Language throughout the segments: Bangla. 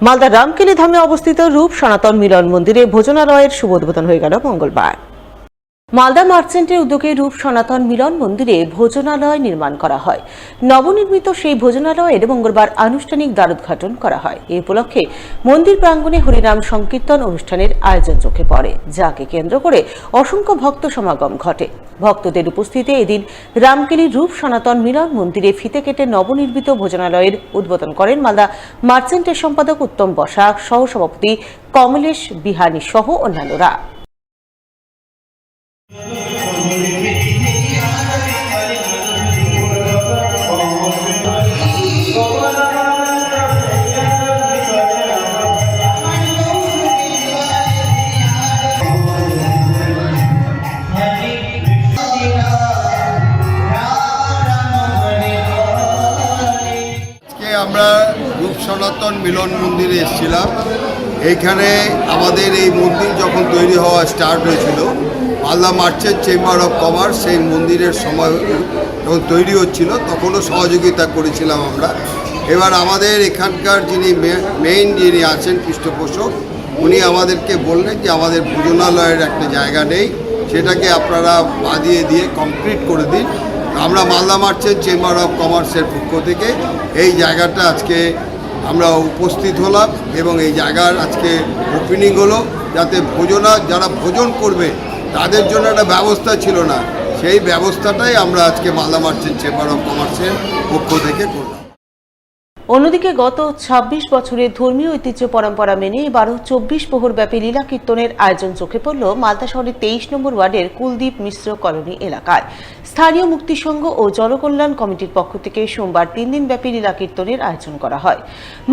মালদার রামকেলি ধামে অবস্থিত রূপ সনাতন মিলন মন্দিরে ভোজনালয়ের শুভ উদ্বোধন হয়ে গেল মঙ্গলবার। মালদা মার্চেন্টের উদ্যোগে রূপ সনাতন মিলন মন্দিরে ভোজনালয় নির্মাণ করা হয়। নবনির্মিত সেই ভোজনালয়ের মঙ্গলবার আনুষ্ঠানিক দ্বারোদ্ঘাটন করা হয়। এই উপলক্ষে মন্দির প্রাঙ্গণে হরিনাম সংকীর্তন অনুষ্ঠানের আয়োজন চোখে পড়ে, যাকে কেন্দ্র করে অসংখ্য ভক্ত সমাগম ঘটে। ভক্তদের উপস্থিতিতে এদিন রামকেলির রূপ সনাতন মিলন মন্দিরে ফিতে কেটে নবনির্মিত ভোজনালয়ের উদ্বোধন করেন মালদা মার্চেন্টের সম্পাদক উত্তম বসাক, সহসভাপতি কমলেশ বিহানি সহ অন্যান্যরা। আমরা রূপ সনাতন মিলন মন্দিরে এসেছিলাম। এইখানে আমাদের এই মন্দির যখন তৈরি হওয়া স্টার্ট হয়েছিল, Malda merchant chamber of commerce সেই মন্দিরের সময় যখন তৈরি হচ্ছিল তখনও সহযোগিতা করেছিলাম আমরা। এবার আমাদের এখানকার যিনি যিনি আছেন পৃষ্ঠপোষক, উনি আমাদেরকে বললেন যে আমাদের ভোজনালয়ের একটা জায়গা নেই, সেটাকে আপনারা বাদিয়ে দিয়ে কমপ্লিট করে দিন। আমরা মালদা মার্চেন্ট চেম্বার অফ কমার্সের পক্ষ থেকে এই জায়গাটা আজকে আমরা উপস্থিত হলাম এবং এই জায়গার আজকে ওপেনিং হলো, যাতে যারা ভোজন করবে তাদের জন্য একটা ব্যবস্থা ছিল না, সেই ব্যবস্থাটাই আমরা আজকে মালদা মার্চেন্ট চেম্বার অফ কমার্সের পক্ষ থেকে করলাম। অন্যদিকে গত ২৬ বছরের ধর্মীয় ঐতিহ্য পরম্পরা মেনে এবারও ২৪ প্রহর ব্যাপী লীলা কীর্তনের আয়োজন চোখে পড়ল মালদা শহরের ২৩ নম্বর ওয়ার্ডের কুলদীপ মিশ্র কলোনি এলাকায়। স্থানীয় মুক্তিসংঘ ও জনকল্যাণ কমিটির পক্ষ থেকে সোমবার ৩ দিন ব্যাপী লীলা কীর্তনের আয়োজন করা হয়।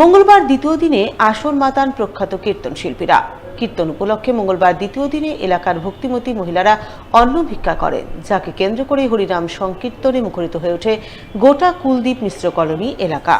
মঙ্গলবার দ্বিতীয় দিনে আসর মাতান প্রখ্যাত কীর্তন শিল্পীরা। কীর্তন উপলক্ষে মঙ্গলবার দ্বিতীয় দিনে এলাকার ভক্তিমতী মহিলারা অন্ন ভিক্ষা করেন, যাকে কেন্দ্র করে হরিনাম সংকীর্তনে মুখরিত হয়ে ওঠে গোটা কুলদীপ মিশ্র কলোনি এলাকা।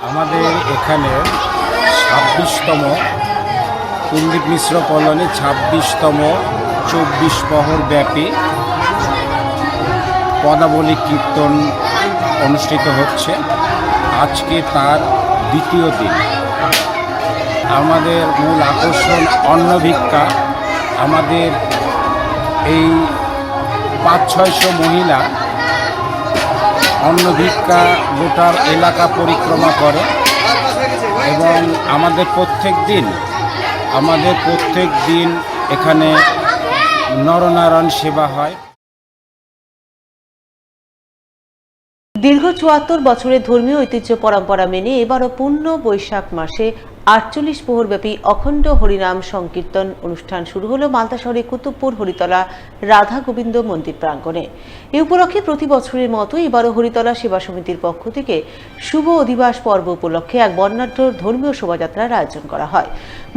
আমাদের এখানে ২৬তম কুলদীপ মিশ্র কলোনি ২৬তম ২৪ প্রহর ব্যাপী পদাবলী কীর্তন অনুষ্ঠিত হচ্ছে। আজকে তার দ্বিতীয় দিন। আমাদের মূল আকর্ষণ অন্ন ভিক্ষা। আমাদের এই ৫০০-৬০০ মহিলা অন্ন ভিক্ষা গোটার এলাকা পরিক্রমা করে এবং আমাদের প্রত্যেক দিন এখানে নরনারায়ণ সেবা হয়। দীর্ঘ ৭৪ বছরের ধর্মীয় ঐতিহ্য পরম্পরা মেনে এবারও পূর্ণ বৈশাখ মাসে ৪৮ প্রহরব্যাপী অখণ্ড হরিনাম সংকীর্তন অনুষ্ঠান শুরু হলো মালদা শহরের কুতুবপুর হরিতলা রাধা গোবিন্দ মন্দির প্রাঙ্গণে। এই উপলক্ষে প্রতি বছরের মতো এবারও হরিতলা সেবা সমিতির পক্ষ থেকে শুভ অধিবাস পর্ব উপলক্ষে এক বর্ণাঢ্য ধর্মীয় শোভাযাত্রার আয়োজন করা হয়।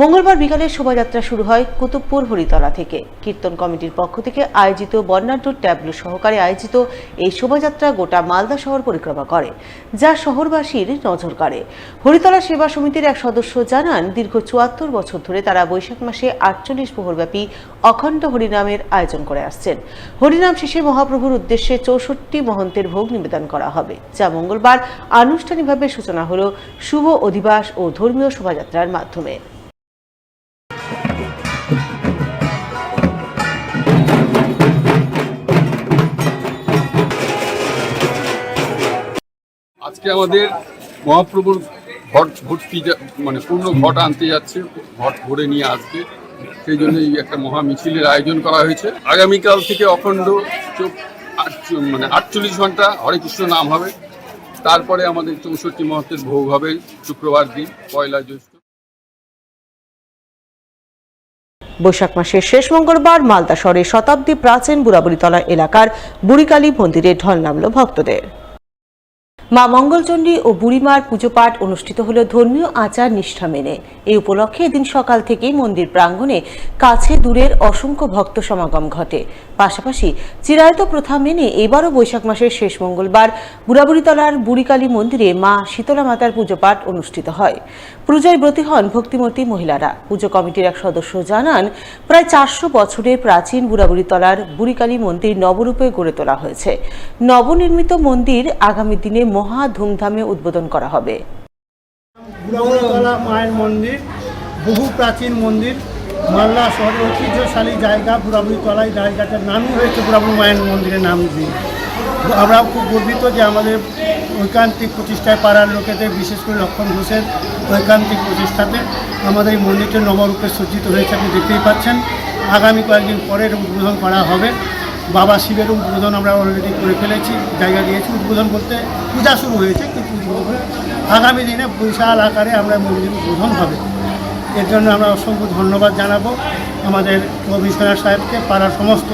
মঙ্গলবার বিকালে শোভাযাত্রা শুরু হয় কুতুবপুর হরিতলা থেকে। কীর্তন কমিটির পক্ষ থেকে আয়োজিত বর্ণাঢ্য ট্যাবলো সহকারে আয়োজিত এই শোভাযাত্রা গোটা মালদা শহর পরিক্রমা করে, যা শহরবাসীর নজর কাড়ে। হরিতলা সেবা সমিতির এক সদস্য জানান, দীর্ঘ ৭৪ বছর ধরে তারা বৈশাখ মাসে ৪৮ প্রহরব্যাপী অখণ্ড হরিনামের আয়োজন করে আসছেন। হরিনাম শেষে মহাপ্রভুর উদ্দেশ্যে ৬৪ মহন্তের ভোগ নিবেদন করা হবে, যা মঙ্গলবার আনুষ্ঠানিকভাবে সূচনা হল শুভ অধিবাস ও ধর্মীয় শোভাযাত্রার মাধ্যমে। আজকে আমাদের মহাপ্রভুর ঘট ভর্তি পূর্ণ ঘট আনতে যাচ্ছে, ঘট ভরে নিয়ে আসবে, সেই জন্য এই একটা মহা মিছিলের আয়োজন করা হয়েছে। আগামীকাল থেকে অখণ্ড 48 ঘন্টা হরে কৃষ্ণ নাম হবে। তারপরে আমাদের ৬৪ মহন্তের ভোগ হবে শুক্রবার দিন, ১লা জ্যৈষ্ঠ। বৈশাখ মাসের শেষ মঙ্গলবার মালদা শহরের শতাব্দী প্রাচীন বুড়াবুড়িতলা এলাকার বুড়িকালী মন্দিরে ঢল নামল ভক্তদের। মা মঙ্গলচণ্ডী ও বুড়িমার পুজো পাঠ অনুষ্ঠিত হল ধর্মীয় আচার নিষ্ঠা মেনে। এই উপলক্ষে এদিন সকাল থেকেই মন্দির প্রাঙ্গণে কাছে দূরের অসংখ্য ভক্ত সমাগম ঘটে। পাশাপাশি চিরায়ত প্রথা মেনে এবারও বৈশাখ মাসের শেষ মঙ্গলবার বুড়াবুড়িতলার বুড়িকালী মন্দিরে মা শীতলা মাতার পুজো পাঠ অনুষ্ঠিত হয়। পূজায় ব্রতী হন ভক্তিমতী মহিলারা। পুজো কমিটির এক সদস্য জানান, প্রায় 400 বছরের প্রাচীন বুড়াবুড়িতলার বুড়িকালী মন্দির নবরূপে গড়ে তোলা হয়েছে। নবনির্মিত মন্দির আগামী দিনে মহা ধুমধামে উদ্বোধন করা হবে। বুড়াবুড়িতলা মায়ের মন্দির বহু প্রাচীন মন্দির, মালদা শহরের ঐতিহ্যশালী জায়গা। বুড়াবুড়িতলা এই জায়গাটার নামই হয়েছে বুড়াবুড়ি মায়ের মন্দিরের নাম দিয়ে। আমরা খুব গর্বিত যে আমাদের ঐকান্তিক প্রতিষ্ঠায় পাড়ার লোকেদের, বিশেষ করে লক্ষণ ঘোষের ঐকান্তিক প্রতিষ্ঠাতে আমাদের এই মন্দিরটা নবরূপে সজ্জিত হয়েছে। আপনি দেখতেই পাচ্ছেন। আগামী কয়েকদিন পরে উদ্বোধন করা হবে। বাবা শিবের উদ্বোধন আমরা অলরেডি করে ফেলেছি, জায়গা দিয়েছি। উদ্বোধন বলতে পূজা শুরু হয়েছে, কিন্তু উদ্বোধন আগামী দিনে বিশাল আকারে আমরা মন্দির উদ্বোধন হবে। এর জন্য আমরা অসংখ্য ধন্যবাদ জানাবো আমাদের কমিশনার সাহেবকে, পাড়ার সমস্ত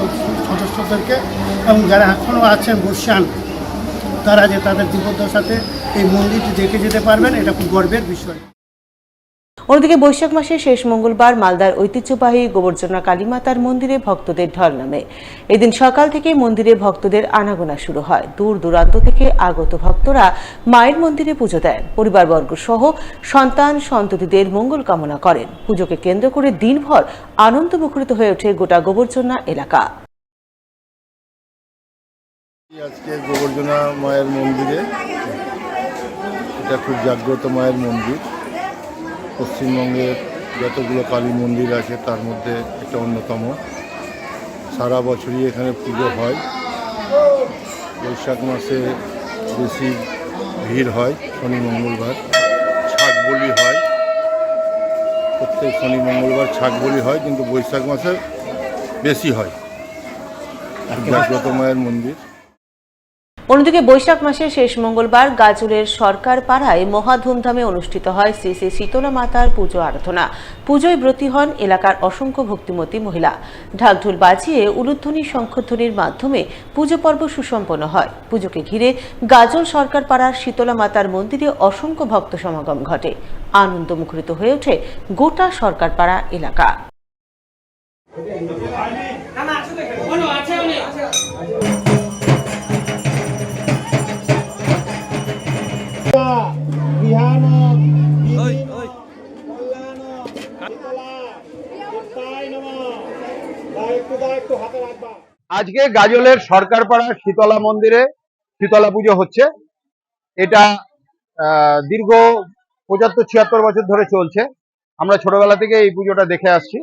সদস্যদেরকে, এবং যারা এখনও আছেন বর্ষান, তারা যে তাদের জীবদ্দশাতে এই মন্দিরটি দেখে যেতে পারবেন, এটা খুব গর্বের বিষয়। অন্যদিকে বৈশাখ মাসের শেষ মঙ্গলবার মালদার ঐতিহ্যবাহী গোবর্জনা কালীমাতার মন্দিরে ভক্তদের ঢল নামে। এদিন সকাল থেকে মন্দিরে ভক্তদের আনাগোনা শুরু হয়। দূর দূরান্ত থেকে আগত ভক্তরা মায়ের মন্দিরে পুজো দেন। পরিবারবর্গ সহ সন্তান সন্ততিদের মঙ্গল কামনা করেন। পুজোকে কেন্দ্র করে দিনভর আনন্দ মুখরিত হয়ে ওঠে গোটা গোবর্জনা এলাকা। আজকে গোবর্জনা মায়ের মন্দিরে, এটা খুব জাগ্রত মায়ের মন্দির। পশ্চিমবঙ্গের যতগুলো কালী মন্দির আছে তার মধ্যে একটা অন্যতম। সারা বছরই এখানে পুজো হয়। বৈশাখ মাসে বেশি ভিড় হয়। শনি মঙ্গলবার ছাগ বলি হয়, প্রত্যেক শনি মঙ্গলবার ছাগ বলি হয়, কিন্তু বৈশাখ মাসে বেশি হয়। জাগ্রত মায়ের মন্দির। অন্যদিকে বৈশাখ মাসের শেষ মঙ্গলবার গাজলের সরকার পাড়ায় মহা ধুমধামে অনুষ্ঠিত হয় শ্রী শ্রী শীতলা মাতার পুজো আরাধনা। পুজোয় ব্রতী হন এলাকার অসংখ্য ভক্তিমতী মহিলা। ঢাকঢোল বাজিয়ে উলুধ্বনি শঙ্খধ্বনির মাধ্যমে পুজো পর্ব সুসম্পন্ন হয়। পুজোকে ঘিরে গাজল সরকার পাড়ার শীতলা মাতার মন্দিরে অসংখ্য ভক্ত সমাগম ঘটে। আনন্দ মুখরিত হয়ে ওঠে গোটা সরকার পাড়া এলাকা। আজকে গাজলের সরকারপাড়া শীতলা মন্দিরে শীতলা পুজো হচ্ছে। এটা দীর্ঘ 75-76 বছর ধরে চলছে। আমরা ছোটবেলা থেকে এই পুজোটা দেখে আসছি।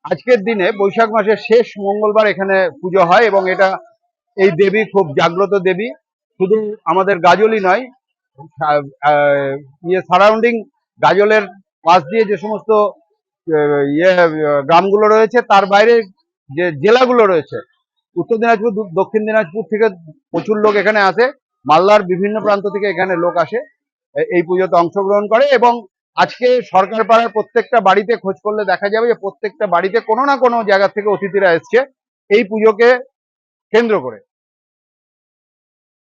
আজকের দিনে বৈশাখ মাসের শেষ মঙ্গলবার এখানে পুজো হয়, এবং এটা এই দেবী খুব জাগ্রত দেবী। শুধু আমাদের গাজলই নয়, সারাউন্ডিং গাজলের পাশ দিয়ে যে সমস্ত গ্রামগুলো রয়েছে, তার বাইরে যে জেলাগুলো রয়েছে, উত্তর দিনাজপুর, দক্ষিণ দিনাজপুর থেকে প্রচুর লোক এখানে আসে। মালদার বিভিন্ন প্রান্ত থেকে এখানে লোক আসে, এই পুজোতে অংশগ্রহণ করে। এবং আজকে সরকার পাড়ার প্রত্যেকটা বাড়িতে খোঁজ করলে দেখা যাবে যে প্রত্যেকটা বাড়িতে কোনো না কোনো জায়গা থেকে অতিথিরা এসছে এই পুজোকে কেন্দ্র করে।